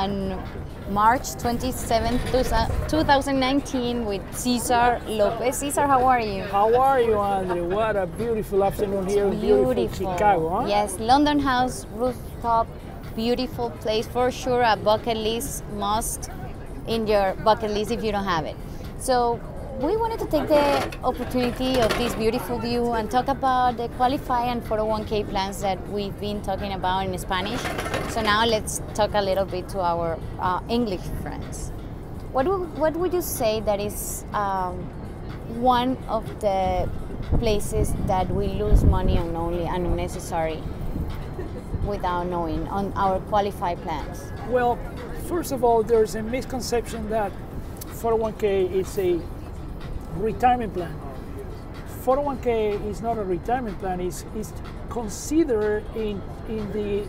on March 27th, 2019 with Cesar Lopez. Cesar, how are you? How are you, Andre? What a beautiful afternoon here in beautiful Chicago, huh? Yes, London House rooftop, beautiful place for sure, a bucket list must in your bucket list if you don't have it. So we wanted to take the opportunity of this beautiful view and talk about the Qualify and 401k plans that we've been talking about in Spanish. So now let's talk a little bit to our English friends. What would you say that is one of the places that we lose money on only and unnecessary without knowing on our Qualify plans? Well, first of all, there's a misconception that 401k is a retirement plan. 401k is not a retirement plan. It's considered in the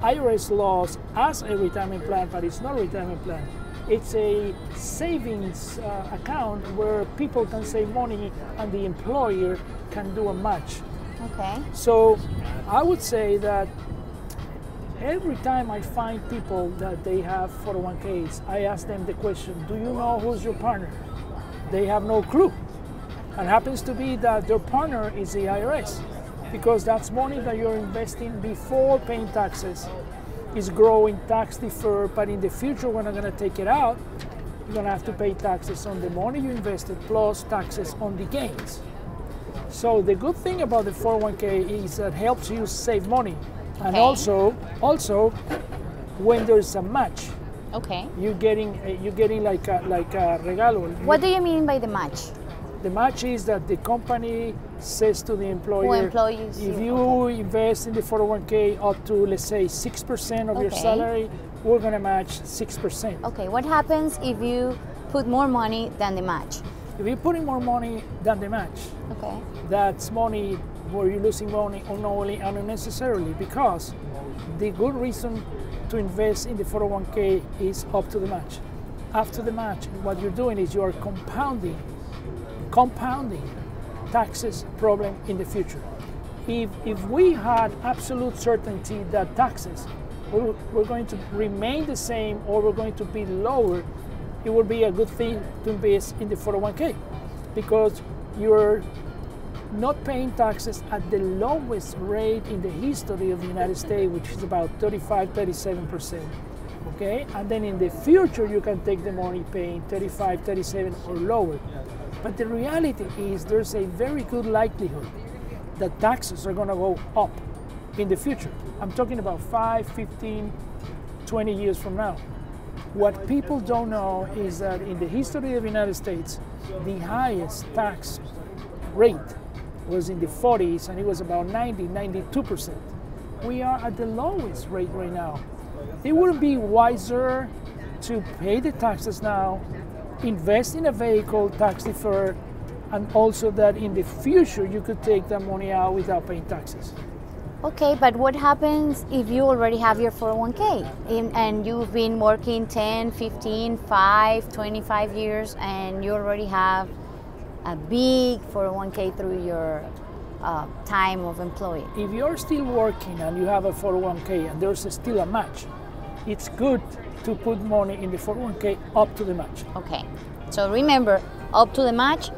IRS laws as a retirement plan, but it's not a retirement plan. It's a savings account where people can save money and the employer can do a match. Okay. So I would say that every time I find people that they have 401ks, I ask them the question, do you know who's your partner? They have no clue. And happens to be that their partner is the IRS, because that's money that you're investing before paying taxes. It's growing tax deferred, but in the future when I'm going to take it out, you're going to have to pay taxes on the money you invested plus taxes on the gains. So the good thing about the 401k is that it helps you save money. And okay. also when there's a match, okay, you're getting like a regalo. What do you mean by the match? The match is that the company says to the employer, if you invest in the 401k up to, let's say, 6% of your salary, we're going to match 6%. Okay, what happens if you put more money than the match? If you're putting more money than the match, okay, that's money where you're losing money unknowingly and unnecessarily, because the good reason to invest in the 401k is up to the match. After the match, what you're doing is you are compounding taxes problem in the future. If we had absolute certainty that taxes were going to remain the same or were going to be lower, it would be a good thing to invest in the 401k, because you're not paying taxes at the lowest rate in the history of the United States, which is about 37%. Okay, and then in the future you can take the money paying 35, 37 or lower. But the reality is there's a very good likelihood that taxes are going to go up in the future. I'm talking about 5, 15, 20 years from now. What people don't know is that in the history of the United States, the highest tax rate was in the 40s, and it was about 92%. We are at the lowest rate right now. It would be wiser to pay the taxes now, invest in a vehicle tax deferred, and also that in the future you could take that money out without paying taxes. Okay, but what happens if you already have your 401k and you've been working 10, 15, 5, 25 years and you already have a big 401k through your time of employee? If you're still working and you have a 401k and there's still a match, it's good to put money in the 401k up to the match. Okay, so remember, up to the match,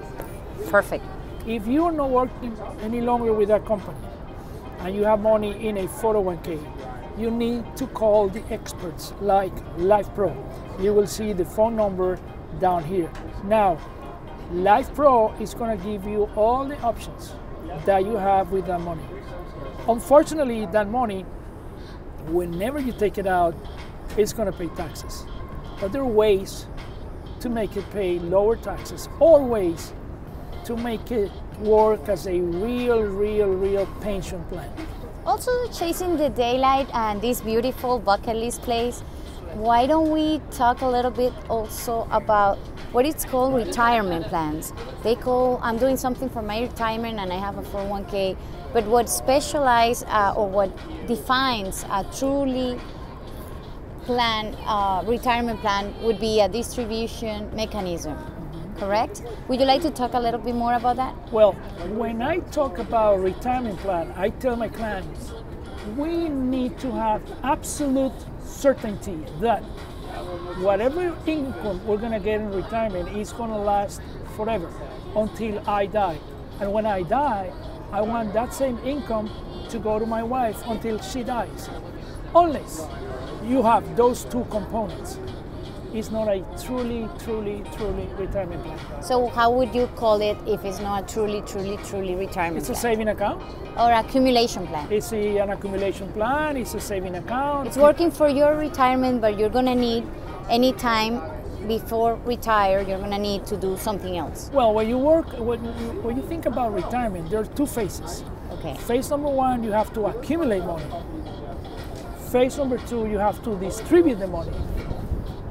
perfect. If you're not working any longer with that company and you have money in a 401k, you need to call the experts like Life Pro. You will see the phone number down here. Now, Life Pro is going to give you all the options that you have with that money. Unfortunately, that money, whenever you take it out, it's going to pay taxes. But there are ways to make it pay lower taxes, or ways to make it work as a real pension plan. Also, chasing the daylight and this beautiful bucket list place, why don't we talk a little bit also about what it's called retirement plans? They call, I'm doing something for my retirement and I have a 401k, but what specializes or what defines a truly retirement plan would be a distribution mechanism, correct? Would you like to talk a little bit more about that? Well, when I talk about retirement plan, I tell my clients, we need to have absolute certainty that whatever income we're going to get in retirement is going to last forever until I die. And when I die, I want that same income to go to my wife until she dies. Unless you have those two components, it's not a truly retirement plan. So how would you call it if it's not a truly retirement It's plan? a saving account. Or accumulation plan? It's an accumulation plan. It's a saving account. It's working for your retirement, but you're gonna need any time before retire, you're gonna need to do something else. Well, when you think about retirement, there are two phases. Okay. Phase number one, you have to accumulate money. Phase number two, you have to distribute the money.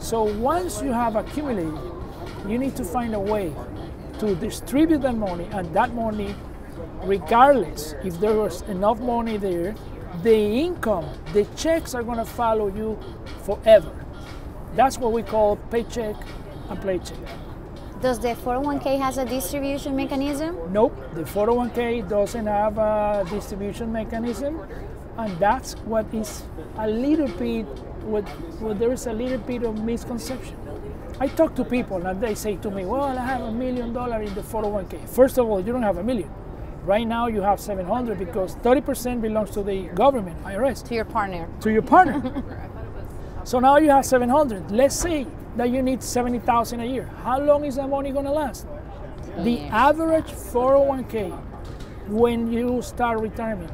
So once you have accumulated, you need to find a way to distribute that money, and that money, regardless if there was enough money there, the income, the checks are going to follow you forever. That's what we call paycheck and paycheck. Does the 401k has a distribution mechanism? Nope, the 401k doesn't have a distribution mechanism, and that's what is a little bit, there is a little bit of misconception. I talk to people and they say to me, well, I have $1 million in the 401k. First of all, you don't have $1 million. Right now you have 700 because 30% belongs to the government, IRS. To your partner. To your partner. So now you have 700. Let's say that you need 70,000 a year. How long is that money going to last? The average 401k when you start retirement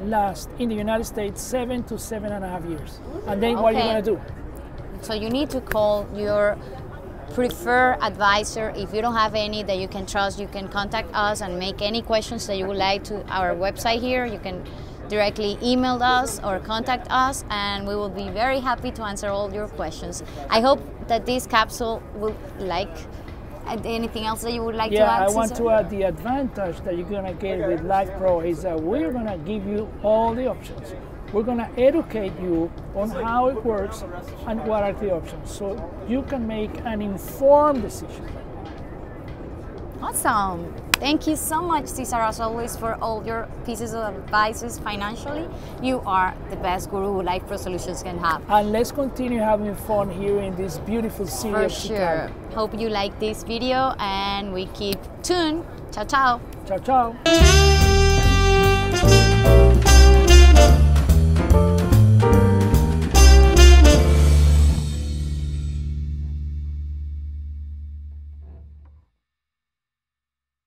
lasts in the United States 7 to 7.5 years. And then what are you going to do? So you need to call your preferred advisor. If you don't have any that you can trust, you can contact us and make any questions that you would like to our website here. You can directly email us or contact us, and we will be very happy to answer all your questions. I hope that this capsule will anything else that you would like to add? Yeah, I want to add the advantage that you're going to get with Life Pro is that we're going to give you all the options. We're going to educate you on how it works and what are the options, so you can make an informed decision. Awesome. Thank you so much, Cesar, as always, for all your pieces of advice financially. You are the best guru Life Pro Solutions can have. And let's continue having fun here in this beautiful city For of Chicago. sure. Hope you like this video and we keep tuned. Ciao, ciao. Ciao, ciao.